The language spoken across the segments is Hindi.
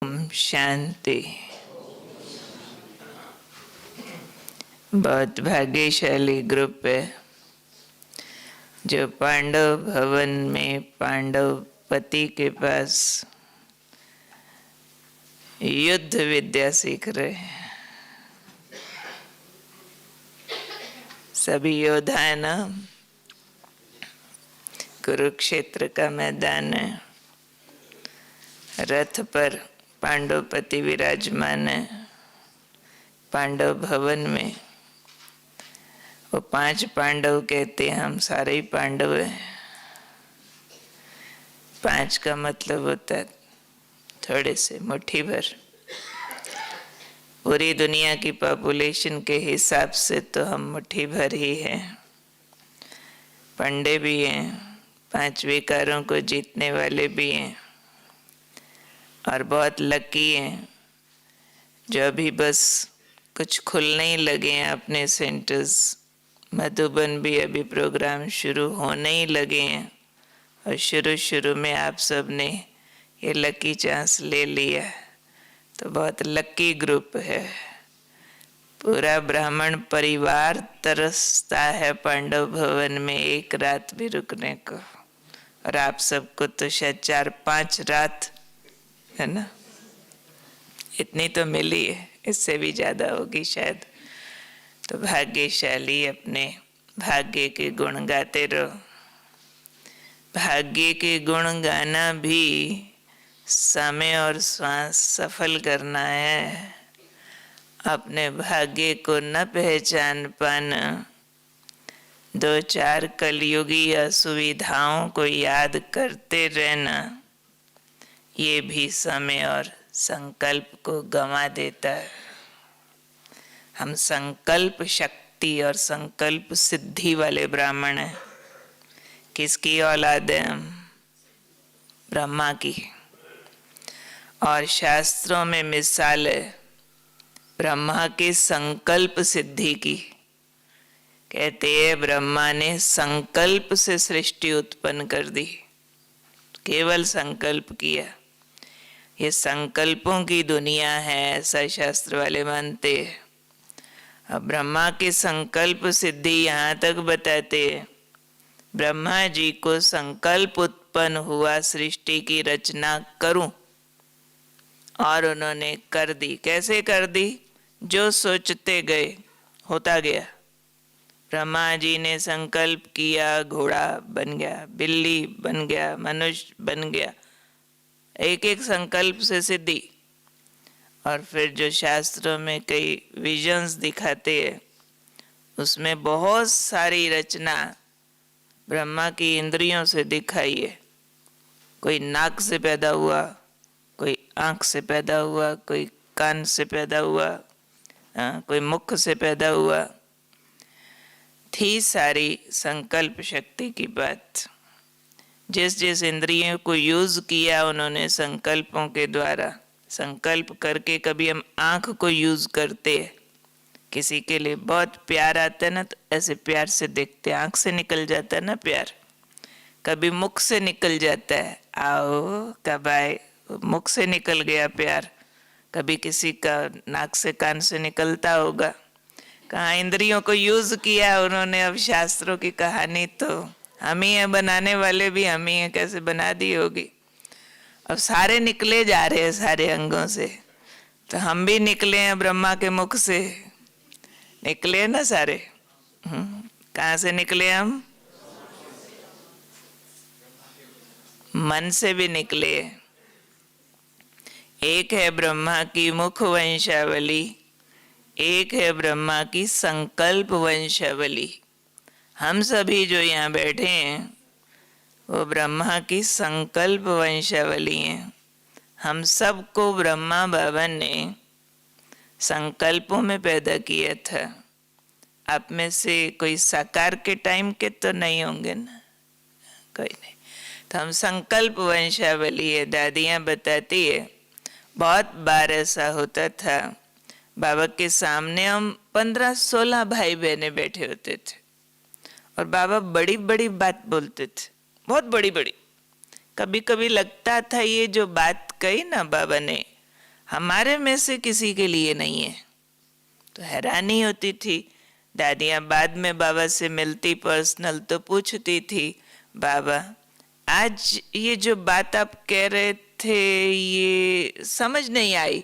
ओम शांति। बहुत भाग्यशाली ग्रुप है जो पांडव भवन में पांडव पति के पास युद्ध विद्या सीख रहे हैं। सभी योद्धा है ना। कुरुक्षेत्र का मैदान है, रथ पर पांडव पति विराजमान है। पांडव भवन में वो 5 पांडव कहते हैं, हम सारे ही पांडव हैं। 5 का मतलब होता है थोड़े से, मुट्ठी भर। पूरी दुनिया की पॉपुलेशन के हिसाब से तो हम मुट्ठी भर ही हैं। पंडे भी हैं, 5 विकारों को जीतने वाले भी हैं, और बहुत लकी हैं जो अभी बस कुछ खुलने ही लगे हैं अपने सेंटर्स। मधुबन भी अभी प्रोग्राम शुरू होने ही लगे हैं, और शुरू में आप सब ने ये लकी चांस ले लिया, तो बहुत लकी ग्रुप है। पूरा ब्राह्मण परिवार तरसता है पांडव भवन में एक रात भी रुकने को, और आप सबको तो शायद 4-5 रात है ना, इतनी तो मिली है, इससे भी ज्यादा होगी शायद। तो भाग्यशाली, अपने भाग्य के गुण गाते रहो। भाग्य के गुण गाना भी समय और श्वास सफल करना है। अपने भाग्य को न पहचान पाना, 2-4 कलयुगी असुविधाओं को याद करते रहना, ये भी समय और संकल्प को गंवा देता है। हम संकल्प शक्ति और संकल्प सिद्धि वाले ब्राह्मण हैं। किसकी औलाद है हम? ब्रह्मा की। और शास्त्रों में मिसाल है ब्रह्मा के संकल्प सिद्धि की। कहते हैं ब्रह्मा ने संकल्प से सृष्टि उत्पन्न कर दी, केवल संकल्प किया। ये संकल्पों की दुनिया है, ऐसा शास्त्र वाले मानते हैं। अब ब्रह्मा के संकल्प सिद्धि यहाँ तक बताते हैं, ब्रह्मा जी को संकल्प उत्पन्न हुआ सृष्टि की रचना करूं, और उन्होंने कर दी। कैसे कर दी? जो सोचते गए होता गया। ब्रह्मा जी ने संकल्प किया, घोड़ा बन गया, बिल्ली बन गया, मनुष्य बन गया, एक संकल्प से सिद्धि। और फिर जो शास्त्रों में कई विजन्स दिखाते हैं, उसमें बहुत सारी रचना ब्रह्मा की इंद्रियों से दिखाई है। कोई नाक से पैदा हुआ, कोई आंख से पैदा हुआ, कोई कान से पैदा हुआ, कोई मुख से पैदा हुआ। थी सारी संकल्प शक्ति की बात। जिस जिस इंद्रियों को यूज किया उन्होंने संकल्पों के द्वारा, संकल्प करके। कभी हम आंख को यूज करते हैं, किसी के लिए बहुत प्यार आता है ना, तो ऐसे प्यार से देखते, आंख से निकल जाता है ना प्यार। कभी मुख से निकल जाता है, आओ कब आए, मुख से निकल गया प्यार। कभी किसी का नाक से कान से निकलता होगा। कहाँ इंद्रियों को यूज किया उन्होंने। अब शास्त्रों की कहानी तो हम ही हैं, बनाने वाले भी हम ही हैं, कैसे बना दी होगी। अब सारे निकले जा रहे हैं सारे अंगों से, तो हम भी निकले हैं ब्रह्मा के मुख से, निकले ना सारे। कहाँ से निकले हम? मन से भी निकले। एक है ब्रह्मा की मुख वंशावली, एक है ब्रह्मा की संकल्प वंशावली। हम सभी जो यहाँ बैठे हैं वो ब्रह्मा की संकल्प वंशावली हैं। हम सबको ब्रह्मा बाबा ने संकल्पों में पैदा किया था। आप में से कोई साकार के टाइम के तो नहीं होंगे ना, कोई नहीं। तो हम संकल्प वंशावली है। दादियाँ बताती है बहुत बार ऐसा होता था, बाबा के सामने हम 15-16 भाई बहनें बैठे होते थे, और बाबा बड़ी बड़ी बात बोलते थे, बहुत बड़ी बड़ी। कभी कभी लगता था ये जो बात कही ना बाबा ने, हमारे में से किसी के लिए नहीं है। तो हैरानी होती थी। दादियाँ बाद में बाबा से मिलती पर्सनल तो पूछती थी, बाबा आज ये जो बात आप कह रहे थे ये समझ नहीं आई,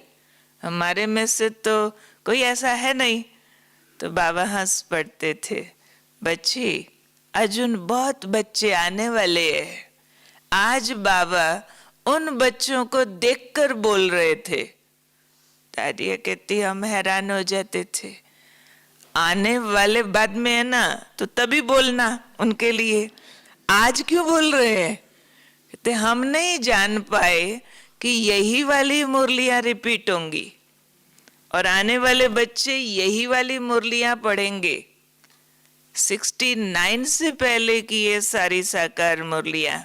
हमारे में से तो कोई ऐसा है नहीं। तो बाबा हंस पड़ते थे, बच्ची अर्जुन बहुत बच्चे आने वाले हैं। आज बाबा उन बच्चों को देखकर बोल रहे थे। दादिया कहती हम हैरान हो जाते थे, आने वाले बाद में है ना तो तभी बोलना उनके लिए, आज क्यों बोल रहे हैं? कहते हम नहीं जान पाए कि यही वाली मुरलियां रिपीट होंगी और आने वाले बच्चे यही वाली मुरलियां पढ़ेंगे। 69 से पहले की ये सारी साकार मुरलियां,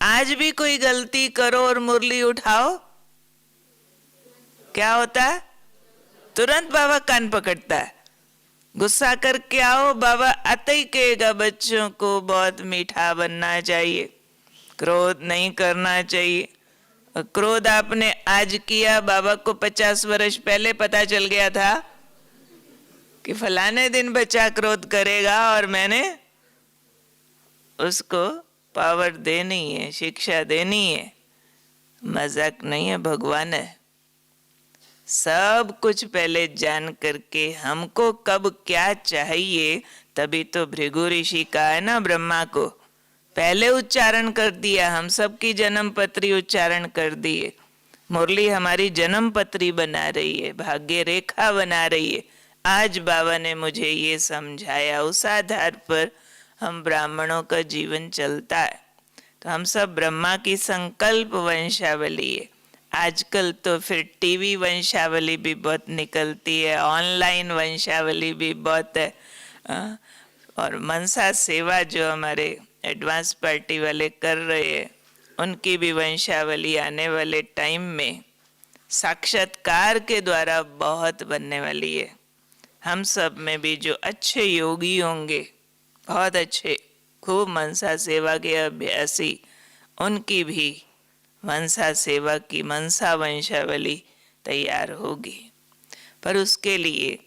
आज भी कोई गलती करो और मुरली उठाओ, क्या होता है? तुरंत बाबा कान पकड़ता है। गुस्सा करके आओ, बाबा आते ही कहेगा बच्चों को बहुत मीठा बनना चाहिए, क्रोध नहीं करना चाहिए। और क्रोध आपने आज किया, बाबा को 50 वर्ष पहले पता चल गया था कि फलाने दिन बच्चा क्रोध करेगा और मैंने उसको पावर देनी है, शिक्षा देनी है। मजाक नहीं है, भगवान है। सब कुछ पहले जान करके हमको कब क्या चाहिए, तभी तो भृगु ऋषि का है ना ब्रह्मा को पहले उच्चारण कर दिया, हम सबकी जन्म पत्री उच्चारण कर दिए। मुरली हमारी जन्म पत्री बना रही है, भाग्य रेखा बना रही है। आज बाबा ने मुझे ये समझाया, उस आधार पर हम ब्राह्मणों का जीवन चलता है। तो हम सब ब्रह्मा की संकल्प वंशावली है। आजकल तो फिर टीवी वंशावली भी बहुत निकलती है, ऑनलाइन वंशावली भी बहुत है। और मनसा सेवा जो हमारे एडवांस पार्टी वाले कर रहे हैं, उनकी भी वंशावली आने वाले टाइम में साक्षात्कार के द्वारा बहुत बनने वाली है। हम सब में भी जो अच्छे योगी होंगे, बहुत अच्छे, खूब मनसा सेवा के अभ्यासी, उनकी भी मनसा सेवा की मनसा वंशावली तैयार होगी। पर उसके लिए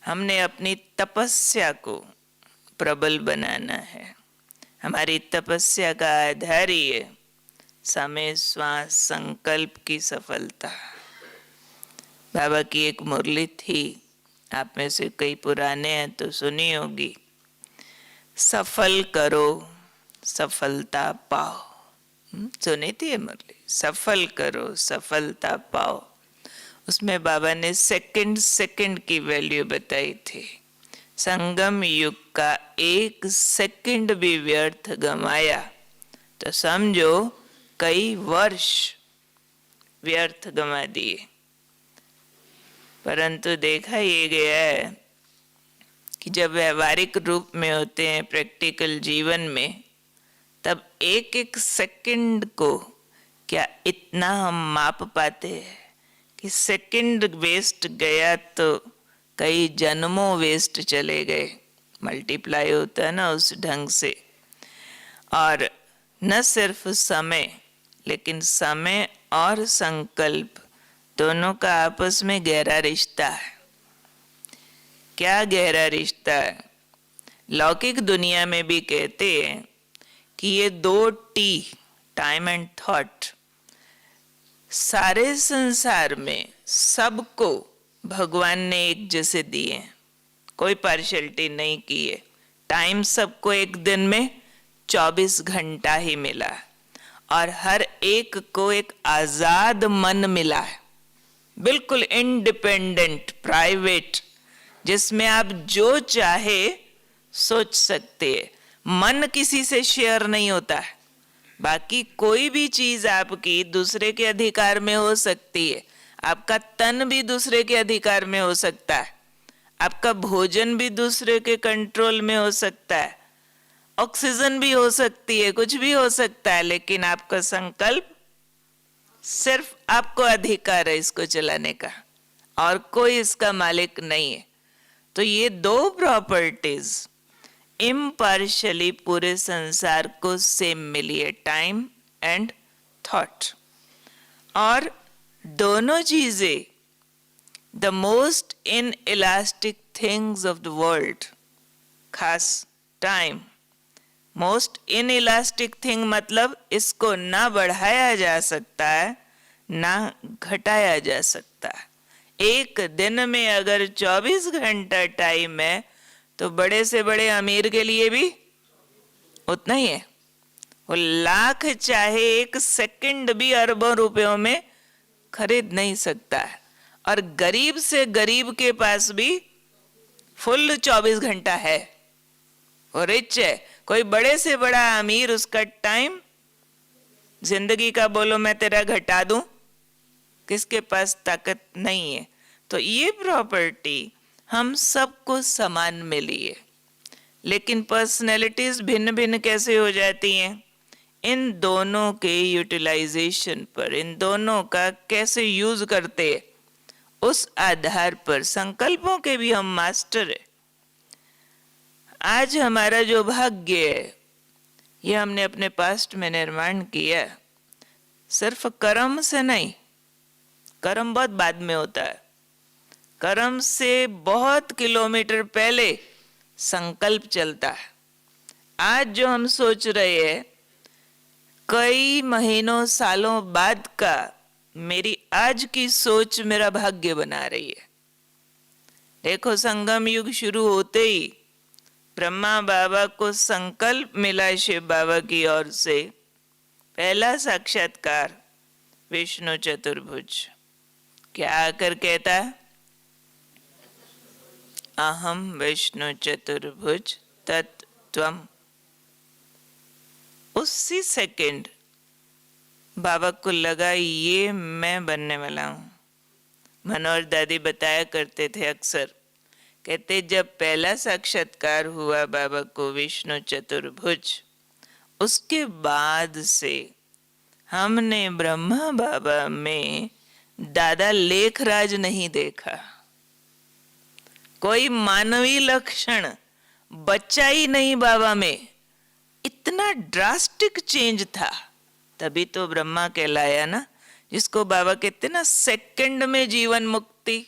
हमने अपनी तपस्या को प्रबल बनाना है। हमारी तपस्या का आधार ही है समय श्वास संकल्प की सफलता। बाबा की एक मुरली थी, आप में से कई पुराने हैं तो सुनी होगी, सफल करो सफलता पाओ। सुनी थी ये मुरली, सफल करो सफलता पाओ। उसमें बाबा ने सेकंड की वैल्यू बताई थी। संगम युग का 1 सेकंड भी व्यर्थ गमाया तो समझो कई वर्ष व्यर्थ गमा दिए। परंतु देखा ये गया है कि जब व्यवहारिक रूप में होते हैं प्रैक्टिकल जीवन में, तब एक सेकंड को क्या इतना हम माप पाते हैं कि सेकंड वेस्ट गया तो कई जन्मों वेस्ट चले गए। मल्टीप्लाई होता है ना उस ढंग से। और न सिर्फ समय, लेकिन समय और संकल्प दोनों का आपस में गहरा रिश्ता है। क्या गहरा रिश्ता है? लौकिक दुनिया में भी कहते हैं कि ये 2 टी, टाइम एंड थॉट, सारे संसार में सबको भगवान ने एक जैसे दिए, कोई पार्शियलिटी नहीं की है। टाइम सबको एक दिन में 24 घंटा ही मिला और हर एक को एक आजाद मन मिला है, बिल्कुल इंडिपेंडेंट, प्राइवेट, जिसमें आप जो चाहे सोच सकते हैं। मन किसी से शेयर नहीं होता है। बाकी कोई भी चीज आपकी दूसरे के अधिकार में हो सकती है। आपका तन भी दूसरे के अधिकार में हो सकता है, आपका भोजन भी दूसरे के कंट्रोल में हो सकता है, ऑक्सीजन भी हो सकती है, कुछ भी हो सकता है, लेकिन आपका संकल्प, सिर्फ आपको अधिकार है इसको चलाने का और कोई इसका मालिक नहीं है। तो ये 2 प्रॉपर्टीज इम्पार्शियली पूरे संसार को सेम मिली है, टाइम एंड थॉट। और दोनों चीजें the most inelastic things of the world, खास time, most inelastic thing मतलब इसको ना बढ़ाया जा सकता है ना घटाया जा सकता है। एक दिन में अगर 24 घंटा टाइम है तो बड़े से बड़े अमीर के लिए भी उतना ही है। वो लाख चाहे एक सेकंड भी अरबों रुपयों में खरीद नहीं सकता है, और गरीब से गरीब के पास भी फुल 24 घंटा है, वो रिच है। कोई बड़े से बड़ा अमीर, उसका टाइम जिंदगी का बोलो मैं तेरा घटा दूं, किसके पास ताकत नहीं है। तो ये प्रॉपर्टी हम सबको समान मिली है, लेकिन पर्सनैलिटीज भिन्न भिन्न कैसे हो जाती हैं? इन दोनों के यूटिलाइजेशन पर, इन दोनों का कैसे यूज करते हैं, उस आधार पर संकल्पों के भी हम मास्टर है। आज हमारा जो भाग्य है ये हमने अपने पास्ट में निर्माण किया, सिर्फ कर्म से नहीं। कर्म बहुत बाद में होता है, कर्म से बहुत किलोमीटर पहले संकल्प चलता है। आज जो हम सोच रहे हैं कई महीनों सालों बाद का, मेरी आज की सोच मेरा भाग्य बना रही है। देखो, संगम युग शुरू होते ही ब्रह्मा बाबा को संकल्प मिला शिव बाबा की ओर से, पहला साक्षात्कार विष्णु चतुर्भुज। क्या आकर कहता है? अहम विष्णु चतुर्भुज तत्त्वम्। उसी सेकंड बाबा को लगा ये मैं बनने वाला हूं। मनोहर दादी बताया करते थे अक्सर, कहते जब पहला साक्षात्कार हुआ बाबा को विष्णु चतुर्भुज, उसके बाद से हमने ब्रह्मा बाबा में दादा लेखराज नहीं देखा। कोई मानवीय लक्षण बचा ही नहीं बाबा में। इतना ड्रास्टिक चेंज था, तभी तो ब्रह्मा कहलाया ना, जिसको बाबा कहते ना सेकंड में जीवन मुक्ति,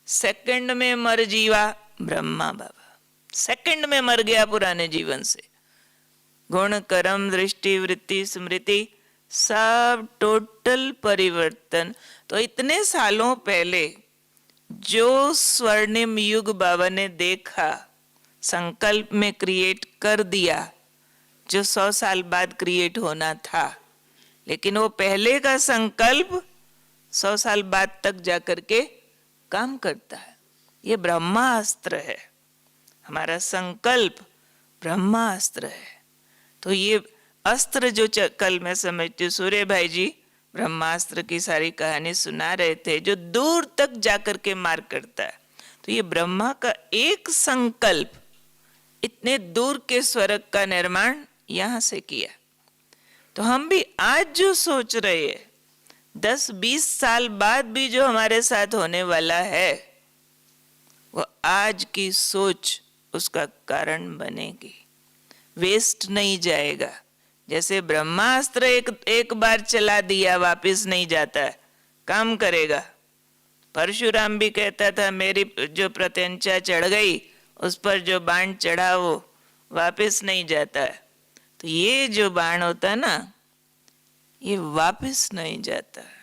सेकंड में मर जीवा। ब्रह्मा बाबा सेकंड में मर गया पुराने जीवन से। गुण कर्म दृष्टि वृत्ति स्मृति सब टोटल परिवर्तन। तो इतने सालों पहले जो स्वर्णिम युग बाबा ने देखा, संकल्प में क्रिएट कर दिया, जो 100 साल बाद क्रिएट होना था, लेकिन वो पहले का संकल्प 100 साल बाद तक जाकर के काम करता है। ये ब्रह्मास्त्र है, हमारा संकल्प ब्रह्मास्त्र है। तो ये अस्त्र जो कल मैं समझती हूँ, सूर्य भाई जी ब्रह्मास्त्र की सारी कहानी सुना रहे थे, जो दूर तक जाकर के मार करता है। तो ये ब्रह्मा का एक संकल्प इतने दूर के स्वर्ग का निर्माण यहां से किया। तो हम भी आज जो सोच रहे हैं, 10-20 साल बाद भी जो हमारे साथ होने वाला है, वो आज की सोच उसका कारण बनेगी, वेस्ट नहीं जाएगा। जैसे ब्रह्मास्त्र एक बार चला दिया वापस नहीं जाता है, काम करेगा। परशुराम भी कहता था मेरी जो प्रत्यंचा चढ़ गई, उस पर जो बाण चढ़ा वो वापस नहीं जाता है। तो ये जो बाण होता है ना, ये वापस नहीं जाता है।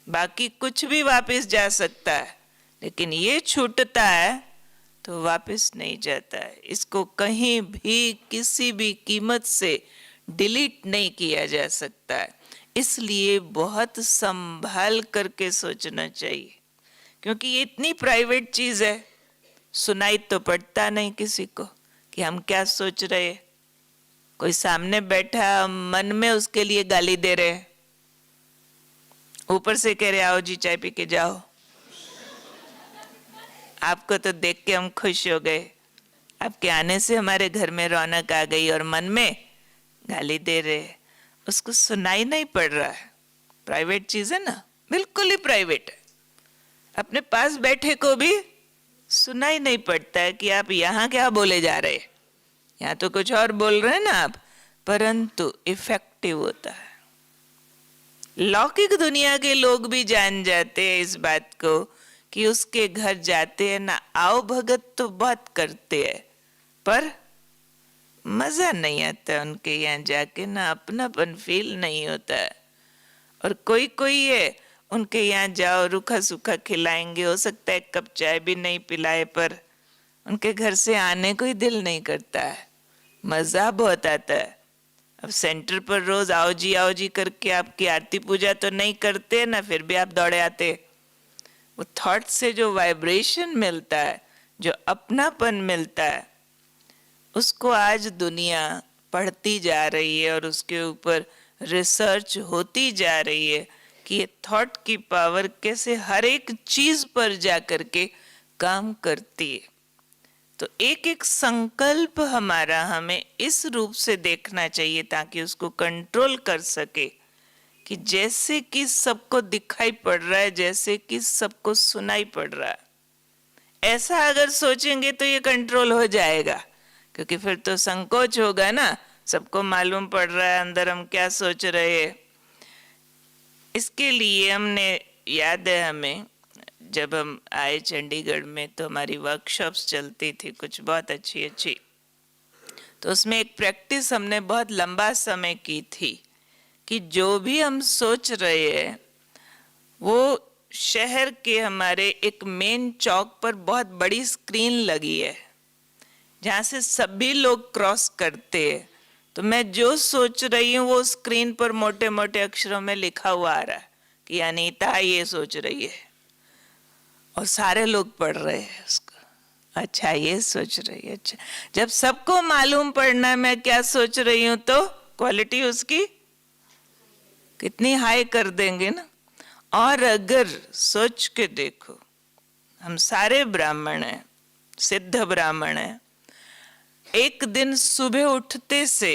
बाकी कुछ भी वापस जा सकता है, लेकिन ये छूटता है तो वापस नहीं जाता है। इसको कहीं भी किसी भी कीमत से डिलीट नहीं किया जा सकता है। इसलिए बहुत संभाल करके सोचना चाहिए, क्योंकि ये इतनी प्राइवेट चीज है, सुनाई तो पड़ता नहीं किसी को कि हम क्या सोच रहे हैं। कोई सामने बैठा, मन में उसके लिए गाली दे रहे, ऊपर से कह रहे आओ जी चाय पी के जाओ। आपको तो देख के हम खुश हो गए, आपके आने से हमारे घर में रौनक आ गई, और मन में गाली दे रहे, उसको सुनाई नहीं पड़ रहा है। प्राइवेट चीज है ना, बिल्कुल ही प्राइवेट है। अपने पास बैठे को भी सुनाई नहीं पड़ता है कि आप यहाँ क्या बोले जा रहे हैं, यहाँ तो कुछ और बोल रहे हैं ना आप, परंतु इफेक्टिव होता है। लौकिक दुनिया के लोग भी जान जाते हैं इस बात को कि उसके घर जाते हैं ना, आओ भगत तो बहुत करते हैं, पर मजा नहीं आता उनके यहाँ जाके, ना अपनापन फील नहीं होता है। और कोई कोई है उनके यहाँ जाओ रूखा सूखा खिलाएंगे, हो सकता है कप चाय भी नहीं पिलाए, पर उनके घर से आने को ही दिल नहीं करता है, मजा बहुत आता है। अब सेंटर पर रोज आओ जी करके आपकी आरती पूजा तो नहीं करते ना, फिर भी आप दौड़े आते। वो थॉट से जो वाइब्रेशन मिलता है, जो अपनापन मिलता है, उसको आज दुनिया पढ़ती जा रही है और उसके ऊपर रिसर्च होती जा रही है कि ये थॉट की पावर कैसे हर एक चीज पर जा करके काम करती है। तो एक एक संकल्प हमारा हमें इस रूप से देखना चाहिए ताकि उसको कंट्रोल कर सके कि जैसे कि सबको दिखाई पड़ रहा है, जैसे कि सबको सुनाई पड़ रहा है, ऐसा अगर सोचेंगे तो ये कंट्रोल हो जाएगा। क्योंकि फिर तो संकोच होगा ना, सबको मालूम पड़ रहा है अंदर हम क्या सोच रहे हैं। इसके लिए हमने, याद है हमें, जब हम आए चंडीगढ़ में तो हमारी वर्कशॉप्स चलती थी कुछ बहुत अच्छी अच्छी, तो उसमें एक प्रैक्टिस हमने बहुत लंबा समय की थी कि जो भी हम सोच रहे हैं वो शहर के हमारे एक मेन चौक पर बहुत बड़ी स्क्रीन लगी है जहाँ से सभी लोग क्रॉस करते हैं। तो मैं जो सोच रही हूँ वो स्क्रीन पर मोटे मोटे अक्षरों में लिखा हुआ आ रहा है कि अनीता ये सोच रही है, और सारे लोग पढ़ रहे हैं उसको, अच्छा ये सोच रही है। अच्छा, जब सबको मालूम पड़ना है मैं क्या सोच रही हूँ तो क्वालिटी उसकी कितनी हाई कर देंगे ना। और अगर सोच के देखो, हम सारे ब्राह्मण हैं, सिद्ध ब्राह्मण हैं, एक दिन सुबह उठते से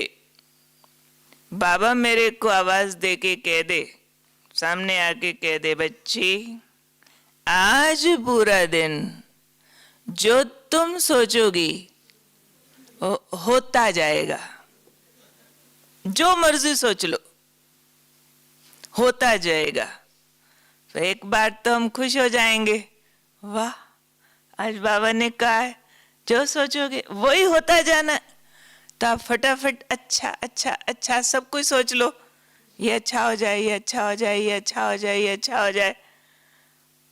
बाबा मेरे को आवाज दे के कह दे, सामने आके कह दे, बच्ची आज पूरा दिन जो तुम सोचोगी वो होता जाएगा, जो मर्जी सोच लो होता जाएगा। तो एक बार तो हम खुश हो जाएंगे, वाह आज बाबा ने कहा है जो सोचोगे वही होता जाना। तो आप फटाफट अच्छा अच्छा अच्छा सब कुछ सोच लो, ये अच्छा हो जाए, ये अच्छा हो जाए, ये अच्छा हो जाए, ये अच्छा हो जाए,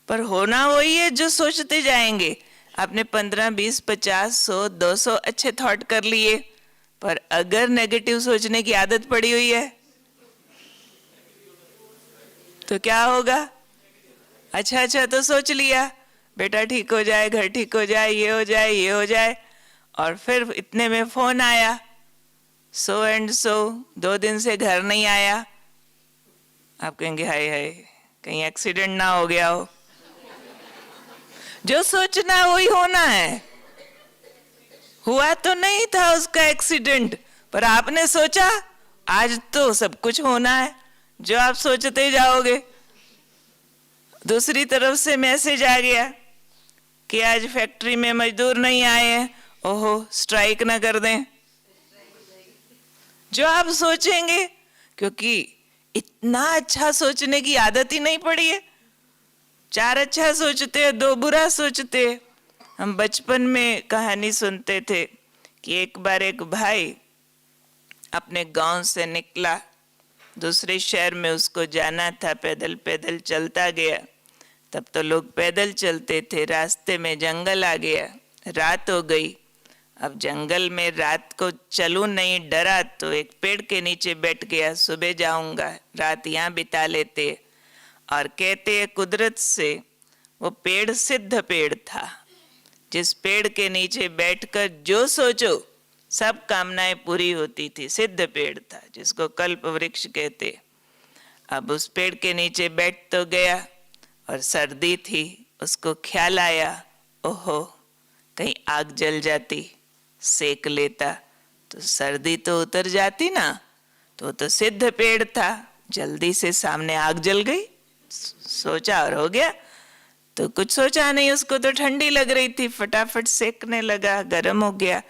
पर होना वही है जो सोचते जाएंगे। आपने 15, 20, 50, 100, 200 अच्छे थॉट कर लिए, पर अगर नेगेटिव सोचने की आदत पड़ी हुई है तो क्या होगा? अच्छा अच्छा तो सोच लिया, बेटा ठीक हो जाए, घर ठीक हो जाए, ये हो जाए, ये हो जाए, और फिर इतने में फोन आया, सो एंड सो 2 दिन से घर नहीं आया। आप कहेंगे हाय हाय कहीं एक्सीडेंट ना हो गया हो। जो सोचना वही होना है, हुआ तो नहीं था उसका एक्सीडेंट, पर आपने सोचा आज तो सब कुछ होना है, जो आप सोचते जाओगे। दूसरी तरफ से मैसेज आ गया कि आज फैक्ट्री में मजदूर नहीं आए हैं, ओहो स्ट्राइक ना कर दें। जो आप सोचेंगे, क्योंकि इतना अच्छा सोचने की आदत ही नहीं पड़ी है, 4 अच्छा सोचते हैं 2 बुरा सोचते हैं। हम बचपन में कहानी सुनते थे कि एक बार एक भाई अपने गांव से निकला, दूसरे शहर में उसको जाना था, पैदल पैदल चलता गया। तब तो लोग पैदल चलते थे, रास्ते में जंगल आ गया, रात हो गई। अब जंगल में रात को चलूं नहीं, डरा तो एक पेड़ के नीचे बैठ गया, सुबह जाऊंगा, रात यहाँ बिता लेते। और कहते हैं कुदरत से वो पेड़ सिद्ध पेड़ था, जिस पेड़ के नीचे बैठकर जो सोचो सब कामनाएं पूरी होती थी, सिद्ध पेड़ था जिसको कल्प वृक्ष कहते। अब उस पेड़ के नीचे बैठ तो गया, और सर्दी थी, उसको ख्याल आया ओहो कहीं आग जल जाती, सेक लेता तो सर्दी तो उतर जाती ना। तो सिद्ध पेड़ था, जल्दी से सामने आग जल गई, सोचा और हो गया। तो कुछ सोचा नहीं, उसको तो ठंडी लग रही थी, फटाफट सेकने लगा, गर्म हो गया।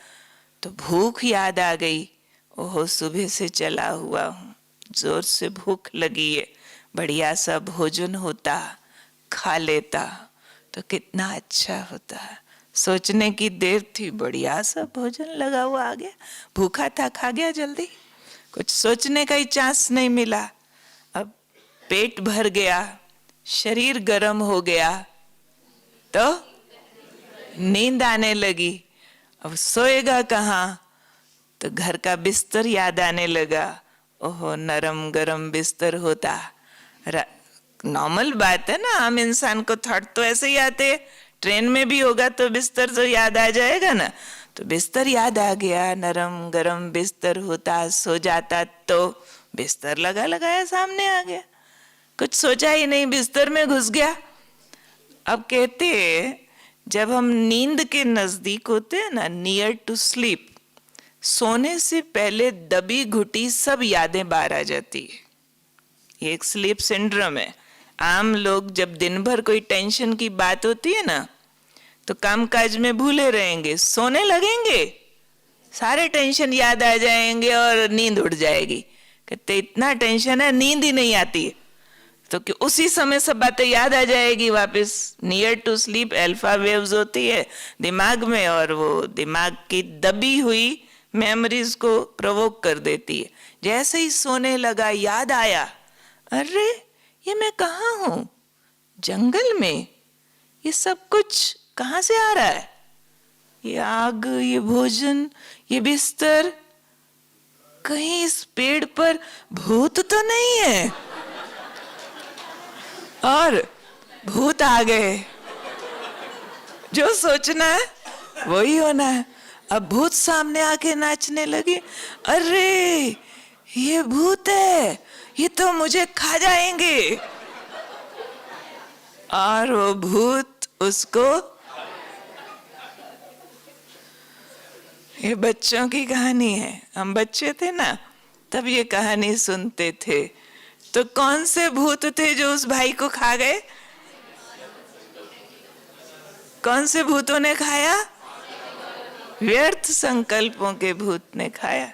तो भूख याद आ गई, ओहो सुबह से चला हुआ हूँ, जोर से भूख लगी है, बढ़िया सा भोजन होता, खा लेता तो कितना अच्छा होता। सोचने की देर थी, बढ़िया सा भोजन लगा हुआ आ गया, भूखा था खा गया जल्दी, कुछ सोचने का ही चांस नहीं मिला। अब पेट भर गया, शरीर गर्म हो गया तो नींद आने लगी। अब सोएगा कहाँ, तो घर का बिस्तर याद आने लगा। ओहो, नरम गरम बिस्तर होता। नॉर्मल बात है ना, आम इंसान को थॉट तो ऐसे ही आते, ट्रेन में भी होगा तो बिस्तर तो याद आ जाएगा ना। तो बिस्तर याद आ गया, नरम गरम बिस्तर होता, सो जाता तो बिस्तर लगा लगाया सामने आ गया, कुछ सोचा ही नहीं, बिस्तर में घुस गया। अब कहते जब हम नींद के नजदीक होते हैं ना, नियर टू स्लीप, सोने से पहले दबी घुटी सब यादें बाहर आ जाती है। ये एक स्लीप सिंड्रोम है। आम लोग जब दिन भर कोई टेंशन की बात होती है ना, तो कामकाज में भूले रहेंगे, सोने लगेंगे, सारे टेंशन याद आ जाएंगे और नींद उड़ जाएगी। कहते इतना टेंशन है नींद ही नहीं आती है, तो कि उसी समय सब बातें याद आ जाएगी वापस। Near to sleep alpha waves होती है दिमाग में, और वो दिमाग की दबी हुई मेमोरीज को प्रोवोक कर देती है। जैसे ही सोने लगा याद आया, अरे ये मैं कहाँ हूँ, जंगल में, ये सब कुछ कहाँ से आ रहा है, ये आग, ये भोजन, ये बिस्तर, कहीं इस पेड़ पर भूत तो नहीं है। और भूत आ गए, जो सोचना है वही होना है। अब भूत सामने आके नाचने लगे, अरे ये भूत है, ये तो मुझे खा जाएंगे। और वो भूत उसको, ये बच्चों की कहानी है, हम बच्चे थे ना तब ये कहानी सुनते थे। तो कौन से भूत थे जो उस भाई को खा गए? कौन से भूतों ने खाया? व्यर्थ संकल्पों के भूत ने खाया।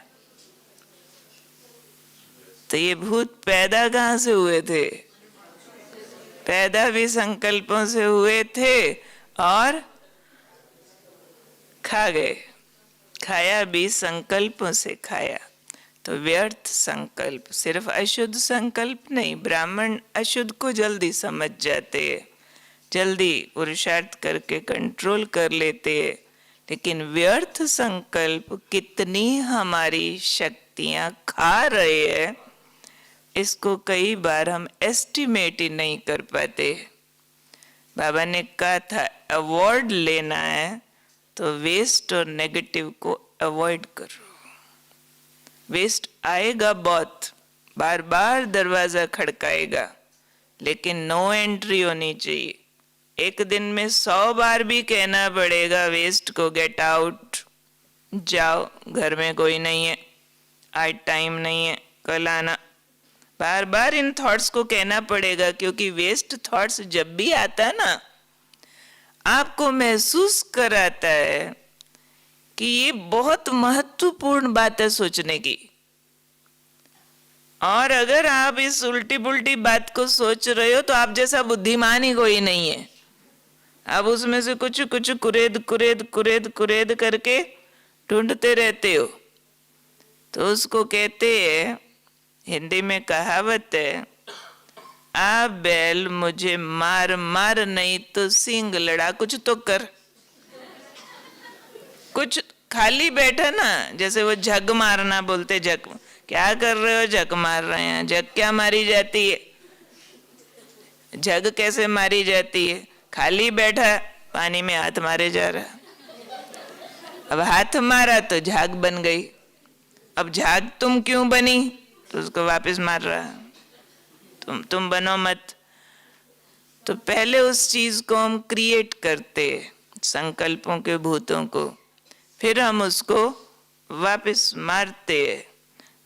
तो ये भूत पैदा कहां से हुए थे? पैदा भी संकल्पों से हुए थे और खा गए, खाया भी संकल्पों से खाया। तो व्यर्थ संकल्प, सिर्फ अशुद्ध संकल्प नहीं, ब्राह्मण अशुद्ध को जल्दी समझ जाते हैं, जल्दी पुरुषार्थ करके कंट्रोल कर लेते हैं, लेकिन व्यर्थ संकल्प कितनी हमारी शक्तियां खा रहे हैं, इसको कई बार हम एस्टिमेट ही नहीं कर पाते। बाबा ने कहा था अवार्ड लेना है तो वेस्ट और नेगेटिव को अवॉइड करो। वेस्ट आएगा बहुत, बार बार दरवाजा खड़काएगा, लेकिन नो एंट्री होनी चाहिए। एक दिन में 100 बार भी कहना पड़ेगा वेस्ट को, गेट आउट, जाओ, घर में कोई नहीं है, आज टाइम नहीं है, कल आना। बार बार इन थॉट्स को कहना पड़ेगा, क्योंकि वेस्ट थॉट्स जब भी आता है ना, आपको महसूस कराता है कि ये बहुत महत्वपूर्ण बात है सोचने की। और अगर आप इस उल्टी पुल्टी बात को सोच रहे हो तो आप जैसा बुद्धिमान ही कोई नहीं है। आप उसमें से कुछ कुछ कुरेद कुरेद कुरेद कुरेद करके ढूंढते रहते हो। तो उसको कहते हैं, हिंदी में कहावत है, आ बैल मुझे मार मार, नहीं तो सींग लड़ा, कुछ तो कर। कुछ खाली बैठा ना, जैसे वो झग मारना बोलते, झग क्या कर रहे हो, झग मार रहे हैं। झग क्या मारी जाती है? झग कैसे मारी जाती है? खाली बैठा पानी में हाथ मारे जा रहा, अब हाथ मारा तो झाग बन गई। अब झाग तुम क्यों बनी? तो उसको वापस मार रहा, तुम बनो मत। तो पहले उस चीज को हम क्रिएट करते, संकल्पों के भूतों को, फिर हम उसको वापस मारते हैं।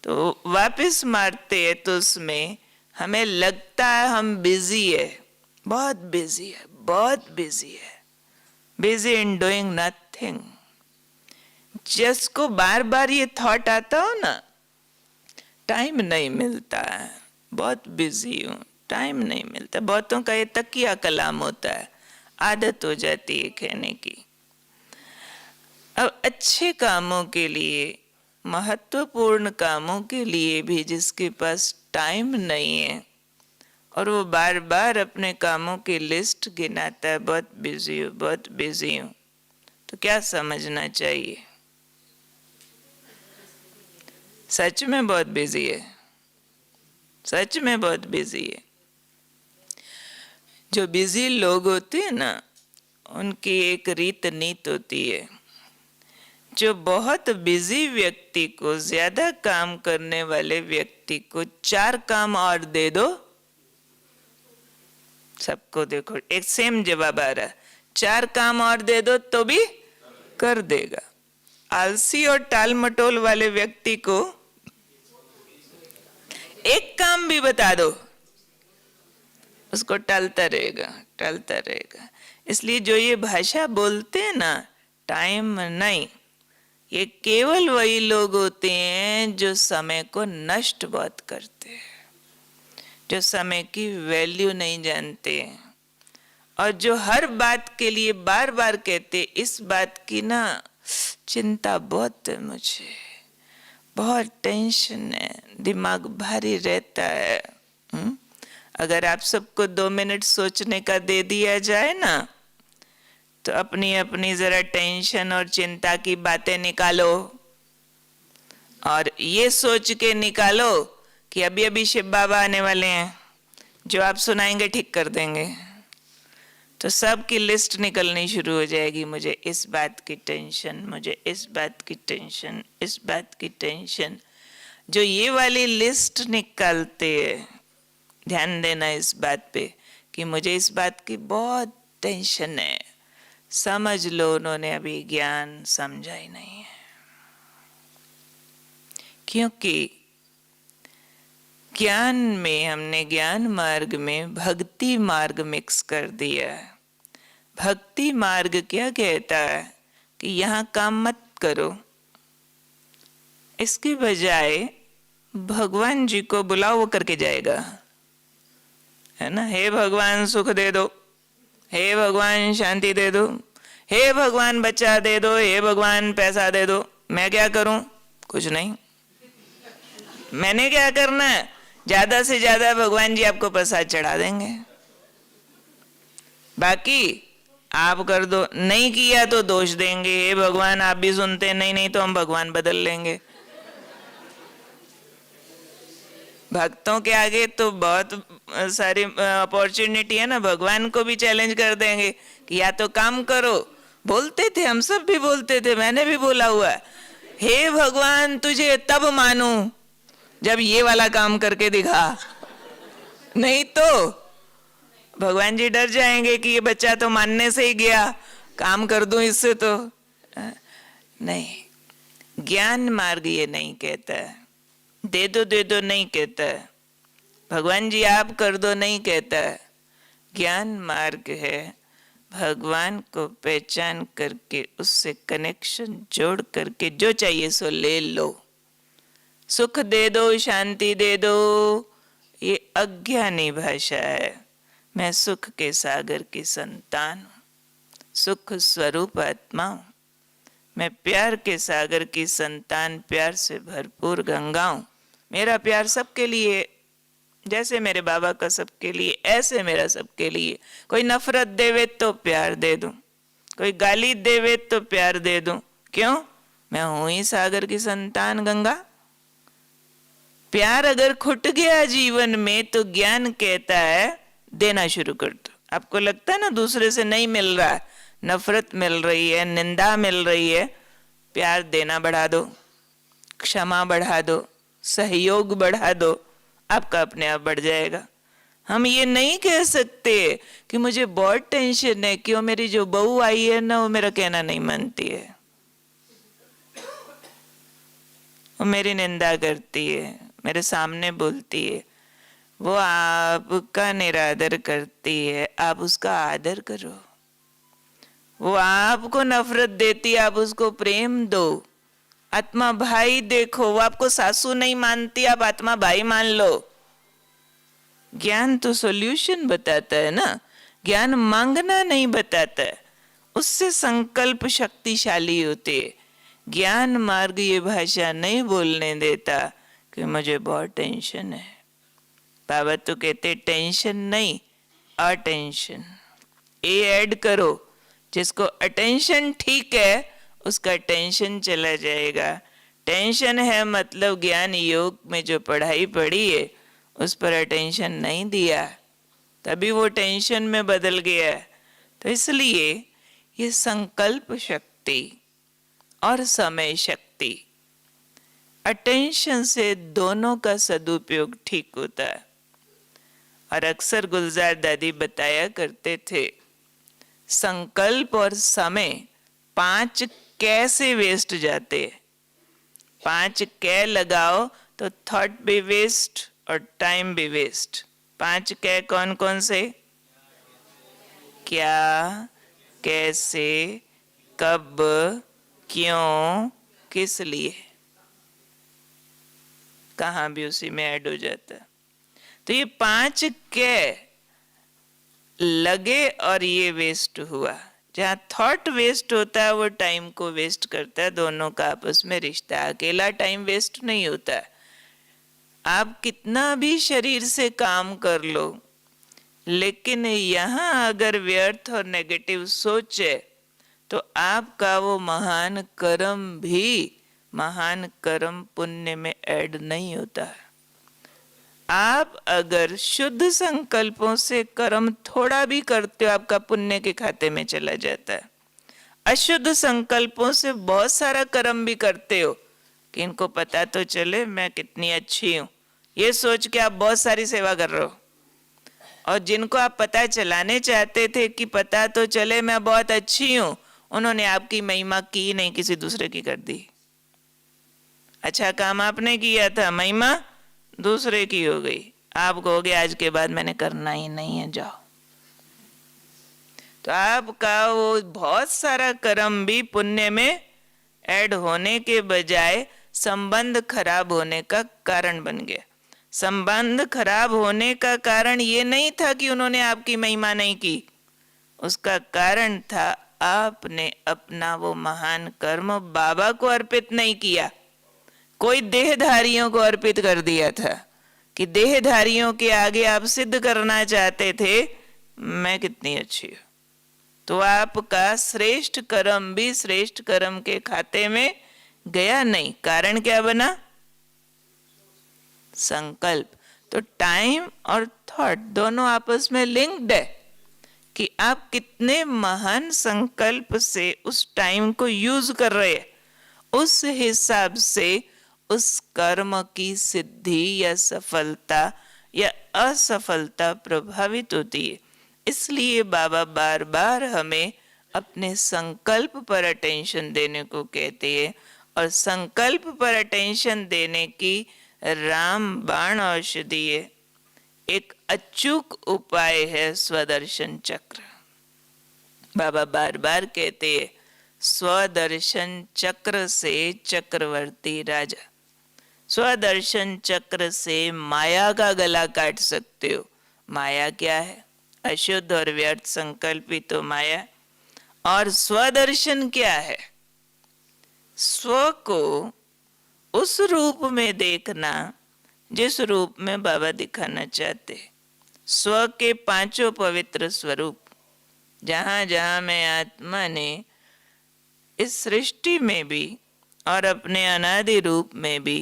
तो वापस मारते हैं तो उसमें हमें लगता है हम बिजी है, बहुत बिजी है, बहुत बिजी है, बिजी इन डूइंग नथिंग। जिसको बार बार ये थॉट आता हो ना, टाइम नहीं मिलता है, बहुत बिजी हूँ, टाइम नहीं मिलता। बहुतों का ये तकिया कलाम होता है, आदत हो जाती है कहने की। अब अच्छे कामों के लिए, महत्वपूर्ण कामों के लिए भी जिसके पास टाइम नहीं है और वो बार बार अपने कामों की लिस्ट गिनाता है, बहुत बिजी हूँ, बहुत बिजी हूँ, तो क्या समझना चाहिए? सच में बहुत बिजी है, सच में बहुत बिजी है। जो बिजी लोग होते हैं ना, उनकी एक रीत नीत होती है। जो बहुत बिजी व्यक्ति को, ज्यादा काम करने वाले व्यक्ति को 4 काम और दे दो, सबको देखो एक सेम जवाब आ रहा, 4 काम और दे दो तो भी कर देगा। आलसी और टाल मटोल वाले व्यक्ति को एक काम भी बता दो, उसको टालता रहेगा, टालता रहेगा। इसलिए जो ये भाषा बोलते हैं ना, टाइम नहीं, ये केवल वही लोग होते हैं जो समय को नष्ट बहुत करते हैं, जो समय की वैल्यू नहीं जानते हैं, और जो हर बात के लिए बार बार कहते, इस बात की ना चिंता बहुत है, मुझे बहुत टेंशन है, दिमाग भारी रहता है। अगर आप सबको 2 मिनट सोचने का दे दिया जाए ना, तो अपनी अपनी जरा टेंशन और चिंता की बातें निकालो, और ये सोच के निकालो कि अभी अभी शिव बाबा आने वाले हैं, जो आप सुनाएंगे ठीक कर देंगे। तो सब की लिस्ट निकलनी शुरू हो जाएगी, मुझे इस बात की टेंशन, मुझे इस बात की टेंशन, इस बात की टेंशन। जो ये वाली लिस्ट निकालते हैं, ध्यान देना इस बात पे कि मुझे इस बात की बहुत टेंशन है, समझ लो उन्होंने अभी ज्ञान समझा ही नहीं है। क्योंकि ज्ञान में, हमने ज्ञान मार्ग में भक्ति मार्ग मिक्स कर दिया है। भक्ति मार्ग क्या कहता है कि यहाँ काम मत करो, इसके बजाय भगवान जी को बुलाओ, वो करके जाएगा, है ना। हे भगवान सुख दे दो, हे भगवान शांति दे दो, हे भगवान बच्चा दे दो, हे भगवान पैसा दे दो। मैं क्या करूं? कुछ नहीं। मैंने क्या करना है? ज्यादा से ज्यादा भगवान जी आपको प्रसाद चढ़ा देंगे, बाकी आप कर दो। नहीं किया तो दोष देंगे, हे भगवान आप भी सुनते नहीं, नहीं तो हम भगवान बदल लेंगे। भक्तों के आगे तो बहुत सारी अपॉर्चुनिटी है ना, भगवान को भी चैलेंज कर देंगे कि या तो काम करो। बोलते थे, हम सब भी बोलते थे, मैंने भी बोला हुआ है, हे भगवान तुझे तब मानूं जब ये वाला काम करके दिखा, नहीं तो भगवान जी डर जाएंगे कि ये बच्चा तो मानने से ही गया, काम कर दूं इससे तो नहीं। ज्ञान मार्ग ये नहीं कहता है, दे दो नहीं कहता है, भगवान जी आप कर दो नहीं कहता है। ज्ञान मार्ग है भगवान को पहचान करके, उससे कनेक्शन जोड़ करके जो चाहिए सो ले लो। सुख दे दो, शांति दे दो, ये अज्ञानी भाषा है। मैं सुख के सागर की संतान हूँ, सुख स्वरूप आत्मा हूँ। मैं प्यार के सागर की संतान, प्यार से भरपूर गंगा हूँ। मेरा प्यार सबके लिए, जैसे मेरे बाबा का सबके लिए, ऐसे मेरा सबके लिए। कोई नफरत देवे तो प्यार दे दूं, कोई गाली देवे तो प्यार दे दूं। क्यों? मैं हूं ही सागर की संतान, गंगा। प्यार अगर खुट गया जीवन में तो ज्ञान कहता है देना शुरू कर दो। आपको लगता है ना दूसरे से नहीं मिल रहा, नफरत मिल रही है, निंदा मिल रही है, प्यार देना बढ़ा दो, क्षमा बढ़ा दो, सहयोग बढ़ा दो, आपका अपने आप बढ़ जाएगा। हम ये नहीं कह सकते कि मुझे बहुत टेंशन है, क्यों मेरी जो बहू आई है ना वो मेरा कहना नहीं मानती है, वो मेरी निंदा करती है, मेरे सामने बोलती है, वो आपका निरादर करती है, आप उसका आदर करो। वो आपको नफरत देती है, आप उसको प्रेम दो। आत्मा भाई देखो, वो आपको सासू नहीं मानती, आप आत्मा भाई मान लो। ज्ञान तो सॉल्यूशन बताता है ना, ज्ञान मांगना नहीं बताता है, उससे संकल्प शक्तिशाली होते है। ज्ञान मार्ग ये भाषा नहीं बोलने देता कि मुझे बहुत टेंशन है। बाबा तो कहते टेंशन नहीं, अटेंशन। ए ऐड करो, जिसको अटेंशन ठीक है उसका टेंशन चला जाएगा। टेंशन है मतलब ज्ञान योग में जो पढ़ाई पढ़ी है उस पर अटेंशन नहीं दिया, तभी वो टेंशन में बदल गया। तो इसलिए ये संकल्प शक्ति और समय शक्ति, अटेंशन से दोनों का सदुपयोग ठीक होता है। और अक्सर गुलजार दादी बताया करते थे, संकल्प और समय 5 कैसे वेस्ट जाते हैं। 5 कै लगाओ तो थॉट भी वेस्ट और टाइम भी वेस्ट। 5 कै कौन कौन से? क्या, कैसे, कब, क्यों, किस लिए, कहाँ भी उसी में ऐड हो जाता है। तो ये 5 कै लगे और ये वेस्ट हुआ। जहाँ थॉट वेस्ट होता है वो टाइम को वेस्ट करता है, दोनों का आपस में रिश्ता। अकेला टाइम वेस्ट नहीं होता। आप कितना भी शरीर से काम कर लो, लेकिन यहाँ अगर व्यर्थ और नेगेटिव सोच है तो आपका वो महान कर्म भी महान कर्म पुण्य में ऐड नहीं होता है। आप अगर शुद्ध संकल्पों से कर्म थोड़ा भी करते हो, आपका पुण्य के खाते में चला जाता है। अशुद्ध संकल्पों से बहुत सारा कर्म भी करते हो कि इनको पता तो चले मैं कितनी अच्छी हूं, ये सोच के आप बहुत सारी सेवा कर रहे हो। और जिनको आप पता चलाने चाहते थे कि पता तो चले मैं बहुत अच्छी हूं, उन्होंने आपकी महिमा की नहीं, किसी दूसरे की कर दी। अच्छा काम आपने किया था, महिमा दूसरे की हो गई। आप कहोगे आज के बाद मैंने करना ही नहीं है, जाओ। तो आपका वो बहुत सारा कर्म भी पुण्य में ऐड होने के बजाय संबंध खराब होने का कारण बन गया। संबंध खराब होने का कारण ये नहीं था कि उन्होंने आपकी महिमा नहीं की, उसका कारण था आपने अपना वो महान कर्म बाबा को अर्पित नहीं किया, कोई देहधारियों को अर्पित कर दिया था कि देहधारियों के आगे आप सिद्ध करना चाहते थे मैं कितनी अच्छी हूं। तो आपका श्रेष्ठ कर्म भी श्रेष्ठ कर्म के खाते में गया नहीं। कारण क्या बना? संकल्प। तो टाइम और थॉट दोनों आपस में लिंक्ड है कि आप कितने महान संकल्प से उस टाइम को यूज कर रहे हैं, उस हिसाब से उस कर्म की सिद्धि या सफलता या असफलता प्रभावित होती है। इसलिए बाबा बार बार हमें अपने संकल्प पर अटेंशन देने को कहते हैं, और संकल्प पर अटेंशन देने की रामबाण औषधि है। एक अचूक उपाय है स्वदर्शन चक्र। बाबा बार बार कहते हैं स्वदर्शन चक्र से चक्रवर्ती राजा। स्वदर्शन चक्र से माया का गला काट सकते हो। माया क्या है? अशुद्ध और व्यर्थ संकल्प ही तो माया। और स्वदर्शन क्या है? स्व को उस रूप में देखना जिस रूप में बाबा दिखाना चाहते। स्व के 5 पवित्र स्वरूप, जहां जहां मैं आत्मा ने इस सृष्टि में भी और अपने अनादि रूप में भी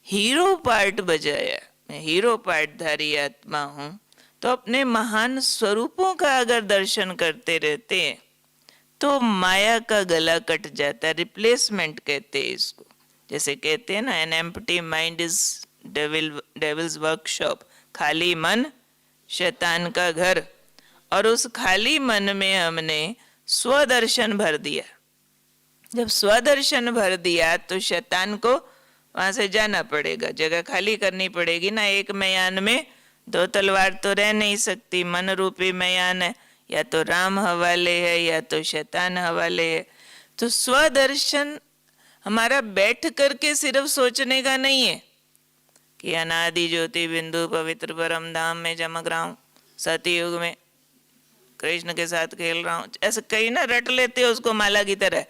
हीरो पार्ट बजाया, मैं हीरो पार्टधारी आत्मा हूं, तो अपने महान स्वरूपों का अगर दर्शन करते रहते हैं तो माया का गला कट जाता है। रिप्लेसमेंट कहते हैं इसको। जैसे कहते हैं ना, an empty mind is devils workshop, खाली मन शैतान का घर। और उस खाली मन में हमने स्वदर्शन भर दिया। जब स्वदर्शन भर दिया तो शैतान को वहां से जाना पड़ेगा, जगह खाली करनी पड़ेगी ना। एक मयान में 2 तलवार तो रह नहीं सकती। मन रूपी मयान है, या तो राम हवाले है या तो शैतान हवाले है। तो स्वदर्शन हमारा बैठ करके सिर्फ सोचने का नहीं है कि अनादि ज्योति बिंदु पवित्र परम धाम में चमक रहा हूँ, सतयुग में कृष्ण के साथ खेल रहा हूँ, ऐसे कई ना रट लेते हो उसको माला की तरह।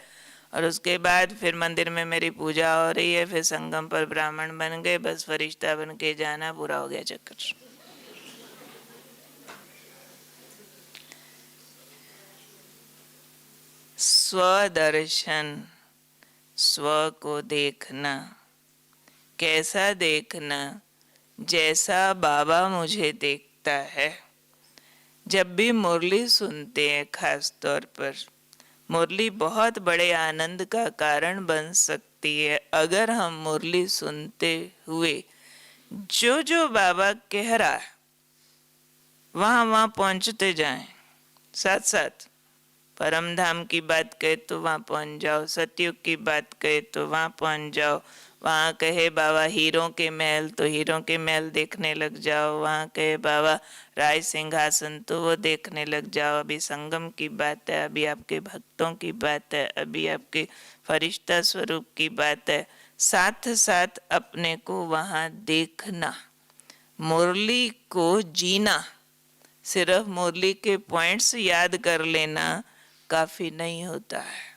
और उसके बाद फिर मंदिर में मेरी पूजा हो रही है, फिर संगम पर ब्राह्मण बन गए, बस फरिश्ता बन के जाना, पूरा हो गया चक्कर। स्वदर्शन, स्व को देखना, कैसा देखना? जैसा बाबा मुझे देखता है। जब भी मुरली सुनते हैं, खास तौर पर मुरली बहुत बड़े आनंद का कारण बन सकती है अगर हम मुरली सुनते हुए जो जो बाबा कह रहा है वहाँ वहाँ पहुँचते जाएं। साथ साथ परम धाम की बात कहे तो वहाँ पहुँच जाओ, सतयुग की बात कहे तो वहाँ पहुँच जाओ, वहाँ कहे बाबा हीरों के महल तो हीरों के महल देखने लग जाओ, वहाँ कहे बाबा राज सिंहासन तो वो देखने लग जाओ। अभी संगम की बात है, अभी आपके भक्तों की बात है, अभी आपके फरिश्ता स्वरूप की बात है। साथ साथ अपने को वहाँ देखना, मुरली को जीना। सिर्फ मुरली के पॉइंट्स याद कर लेना काफ़ी नहीं होता है।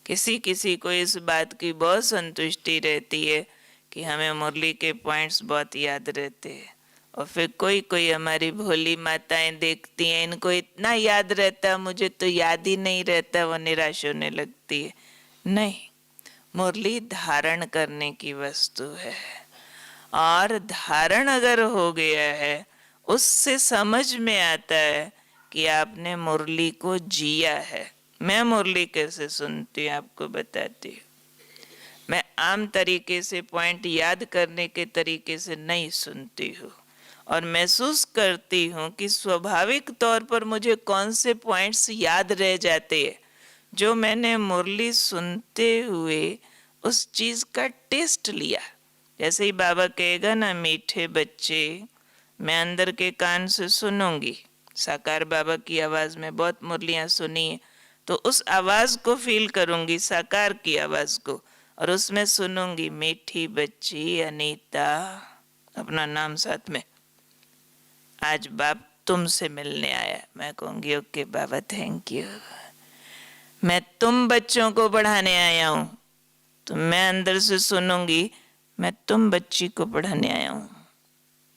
किसी किसी को इस बात की बहुत संतुष्टि रहती है कि हमें मुरली के पॉइंट्स बहुत याद रहते हैं, और फिर कोई कोई हमारी भोली माताएं देखती हैं इनको इतना याद रहता, मुझे तो याद ही नहीं रहता, वो निराश होने लगती है। नहीं, मुरली धारण करने की वस्तु है, और धारण अगर हो गया है उससे समझ में आता है कि आपने मुरली को जिया है। मैं मुरली कैसे सुनती हूँ आपको बताती हूँ। मैं आम तरीके से पॉइंट याद करने के तरीके से नहीं सुनती हूँ, और महसूस करती हूँ कि स्वाभाविक तौर पर मुझे कौन से पॉइंट्स याद रह जाते हैं जो मैंने मुरली सुनते हुए उस चीज़ का टेस्ट लिया। जैसे ही बाबा कहेगा ना मीठे बच्चे, मैं अंदर के कान से सुनूंगी। साकार बाबा की आवाज़ में बहुत मुरलियाँ सुनी है, तो उस आवाज़ को फील करूंगी, साकार की आवाज़ को, और उसमें सुनूंगी मीठी बच्ची अनीता, अपना नाम साथ में, आज बाप तुमसे मिलने आया। मैं कहूँगी ओके बाबा थैंक यू, मैं तुम बच्चों को पढ़ाने आया हूँ। तो मैं अंदर से सुनूंगी मैं तुम बच्ची को पढ़ाने आया हूँ।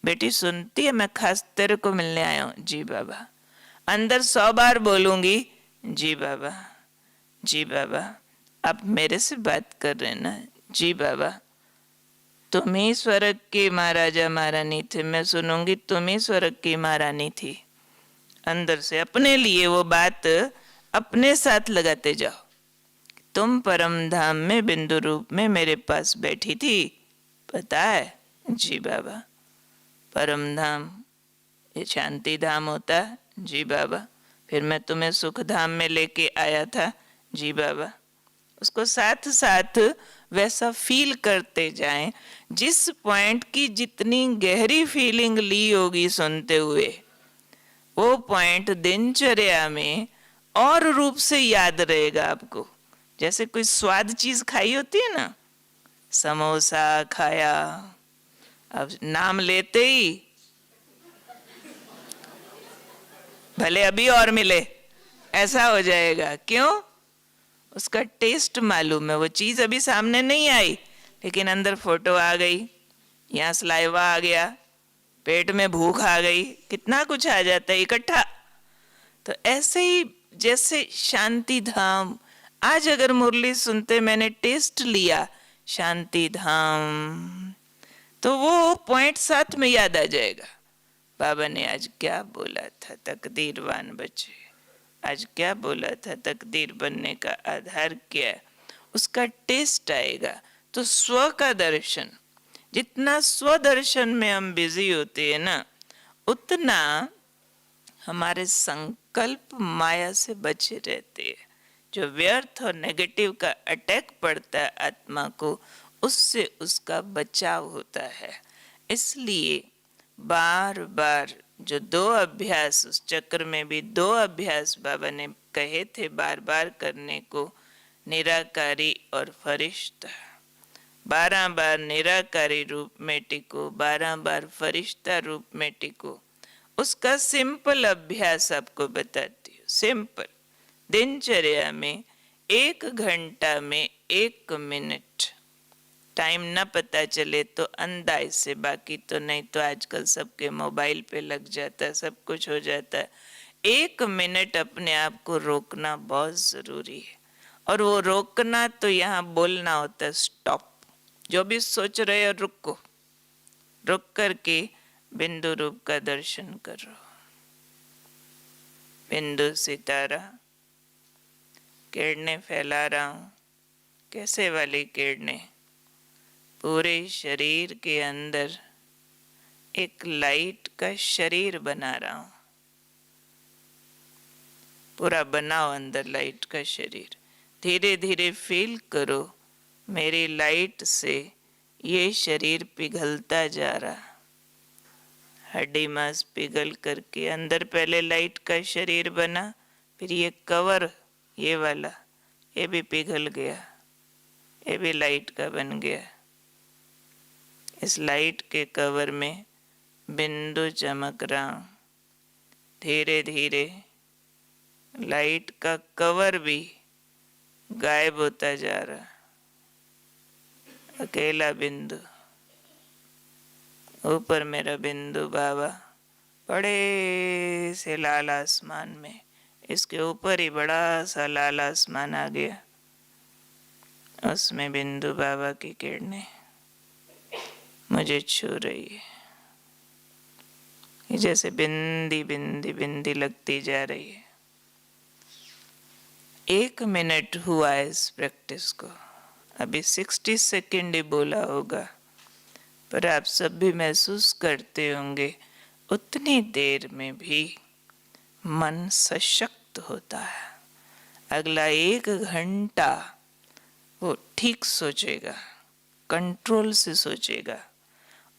बेटी सुनती है, मैं खास तेरे को मिलने आया हूँ। जी बाबा। अंदर 100 बार बोलूंगी जी बाबा, जी बाबा, आप मेरे से बात कर रहे हैं ना, जी बाबा, तुम ही स्वर्ग की महाराजा महारानी थे। मैं सुनूंगी तुम ही स्वर्ग की महारानी थी। अंदर से अपने लिए वो बात अपने साथ लगाते जाओ। तुम परम धाम में बिंदु रूप में मेरे पास बैठी थी, पता है? जी बाबा। परम धाम ये शांति धाम होता है? जी बाबा। फिर मैं तुम्हें सुख धाम में लेके आया था? जी बाबा। उसको साथ साथ वैसा फील करते जाएं, जिस पॉइंट की जितनी गहरी फीलिंग ली होगी सुनते हुए, वो पॉइंट दिनचर्या में और रूप से याद रहेगा आपको। जैसे कोई स्वाद चीज खाई होती है ना, समोसा खाया, अब नाम लेते ही भले अभी और मिले ऐसा हो जाएगा। क्यों? उसका टेस्ट मालूम है। वो चीज अभी सामने नहीं आई, लेकिन अंदर फोटो आ गई, यहाँ सलाइवा आ गया, पेट में भूख आ गई, कितना कुछ आ जाता है इकट्ठा। तो ऐसे ही जैसे शांति धाम, आज अगर मुरली सुनते मैंने टेस्ट लिया शांति धाम, तो वो पॉइंट साथ में याद आ जाएगा। बाबा ने आज क्या बोला था, तकदीरवान बच्चे, आज क्या बोला था, तकदीर बनने का आधार क्या है, उसका टेस्ट आएगा। तो स्व का दर्शन, जितना स्वदर्शन में हम बिजी होते हैं ना, उतना हमारे संकल्प माया से बचे रहते हैं। जो व्यर्थ और नेगेटिव का अटैक पड़ता है आत्मा को, उससे उसका बचाव होता है। इसलिए बार बार जो 2 अभ्यास, उस चक्र में भी 2 अभ्यास बाबा ने कहे थे बार बार करने को, निराकारी और फरिश्ता। 12 बार निराकारी रूप में टिको, 12 बार फरिश्ता रूप में टिको। उसका सिंपल अभ्यास आपको बताती हूँ। सिंपल दिनचर्या में 1 घंटा में 1 मिनट, टाइम ना पता चले तो अंदाज से, बाकी तो नहीं तो आजकल सबके मोबाइल पे लग जाता है, सब कुछ हो जाता है। 1 मिनट अपने आप को रोकना बहुत जरूरी है। और वो रोकना तो यहाँ बोलना होता है स्टॉप। जो भी सोच रहे हो रुको, रुक करके बिंदु रूप का दर्शन करो। बिंदु सितारा, किरणें फैला रहा हूं। कैसे वाली किरणें? पूरे शरीर के अंदर एक लाइट का शरीर बना रहा हूं। पूरा बनाओ अंदर लाइट का शरीर। धीरे धीरे फील करो मेरी लाइट से ये शरीर पिघलता जा रहा। हड्डी मांस पिघल करके अंदर पहले लाइट का शरीर बना, फिर ये कवर, ये वाला, ये भी पिघल गया, ये भी लाइट का बन गया। इस लाइट के कवर में बिंदु चमक रहा हूं। धीरे धीरे लाइट का कवर भी गायब होता जा रहा। अकेला बिंदु, ऊपर मेरा बिंदु बाबा बड़े से लाल आसमान में, इसके ऊपर ही बड़ा सा लाल आसमान आ गया, उसमें बिंदु बाबा की किरणें मुझे छू रही है। ये जैसे बिंदी बिंदी बिंदी लगती जा रही है। 1 मिनट हुआ है इस प्रैक्टिस को। अभी 60 सेकेंड ही बोला होगा, पर आप सब भी महसूस करते होंगे उतनी देर में भी मन सशक्त होता है। अगला 1 घंटा वो ठीक सोचेगा, कंट्रोल से सोचेगा,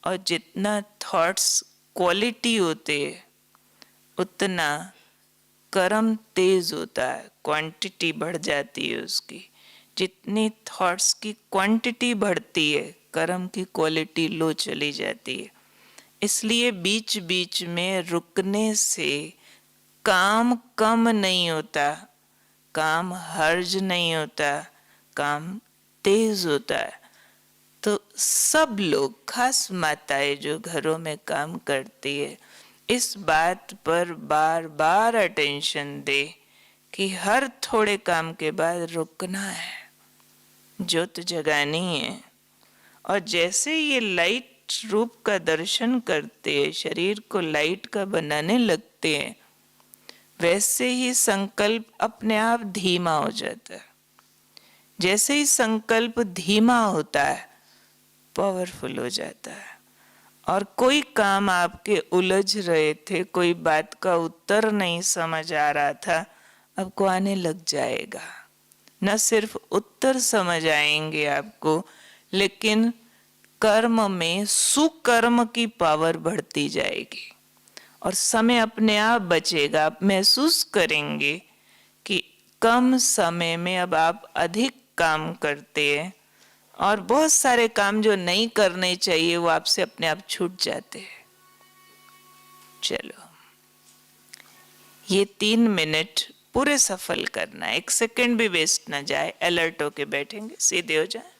और जितना थॉट्स क्वालिटी होते हैं उतना कर्म तेज होता है, क्वांटिटी बढ़ जाती है उसकी। जितनी थॉट्स की क्वांटिटी बढ़ती है कर्म की क्वालिटी लो चली जाती है। इसलिए बीच बीच में रुकने से काम कम नहीं होता, काम हर्ज नहीं होता, काम तेज होता है। तो सब लोग, खास माताएं जो घरों में काम करती है, इस बात पर बार बार अटेंशन दे कि हर थोड़े काम के बाद रुकना है, ज्योत जगानी है। और जैसे ये लाइट रूप का दर्शन करते हैं, शरीर को लाइट का बनाने लगते हैं, वैसे ही संकल्प अपने आप धीमा हो जाता है। जैसे ही संकल्प धीमा होता है पावरफुल हो जाता है। और कोई काम आपके उलझ रहे थे, कोई बात का उत्तर नहीं समझ आ रहा था, आपको आने लग जाएगा। न सिर्फ उत्तर समझ आएंगे आपको, लेकिन कर्म में सुकर्म की पावर बढ़ती जाएगी और समय अपने आप बचेगा। आप महसूस करेंगे कि कम समय में अब आप अधिक काम करते हैं और बहुत सारे काम जो नहीं करने चाहिए वो आपसे अपने आप छूट जाते हैं। चलो, ये 3 मिनट पूरे सफल करना है, 1 सेकंड भी वेस्ट ना जाए। अलर्ट होके बैठेंगे, सीधे हो जाए।